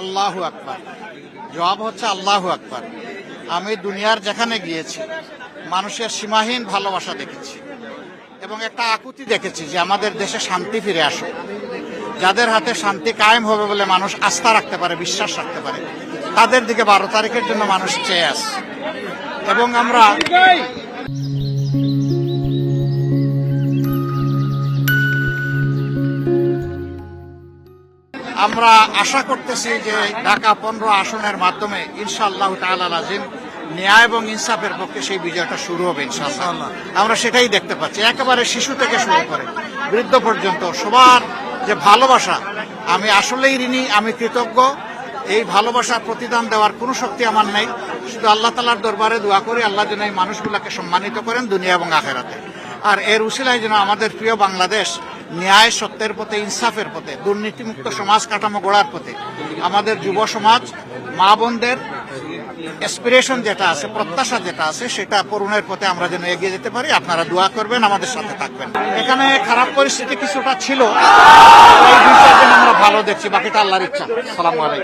আল্লাহু আকবার। জবাব হচ্ছে আল্লাহু আকবার। আমি দুনিয়ার যেখানে গিয়েছি মানুষের সীমাহীন ভালোবাসা দেখেছি এবং একটা আকুতি দেখেছি যে আমাদের দেশে শান্তি ফিরে আসুক। যাদের হাতে শান্তি কায়েম হবে বলে মানুষ আস্থা রাখতে পারে, বিশ্বাস রাখতে পারে, তাদের দিকে 12 তারিখের জন্য মানুষ চেয়ে আসে। এবং আমরা আশা করতেছি যে ঢাকা 15 আসনের মাধ্যমে ইনশাআল্লাহ তাআলা আজিম ন্যায় এবং ইনসাফের পক্ষে সেই বিজয়টা শুরু হবে ইনশাআল্লাহ। আমরা সেটাই দেখতে পাচ্ছি, একেবারে শিশু থেকে শুরু করে বৃদ্ধ পর্যন্ত সবার যে ভালোবাসা, আমি আসলেই ঋণী, আমি কৃতজ্ঞ। এই ভালোবাসার প্রতিদান দেওয়ার কোনো শক্তি আমার নেই, শুধু আল্লাহ তাআলার দরবারে দোয়া করি আল্লাহ যেন এই মানুষগুলোকে সম্মানিত করেন দুনিয়া এবং আখিরাতে। আর এর উসিলায় যেন আমাদের প্রিয় বাংলাদেশ ন্যায় সত্যের পথে, ইনসাফের পথে, দুর্নীতিমুক্ত সমাজ কাঠামো গড়ার পথে আমাদের যুব সমাজ, মা বোনদের অ্যাসপিরেশন যেটা আছে, প্রত্যাশা যেটা আছে, সেটা পূরণের পথে আমরা যেন এগিয়ে যেতে পারি। আপনারা দোয়া করবেন, আমাদের সাথে থাকবেন। এখানে খারাপ পরিস্থিতি কিছুটা ছিল, এই 2-4 দিন আমরা ভালো দেখছি, বাকিটা আল্লাহর ইচ্ছা। আসসালামু আলাইকুম।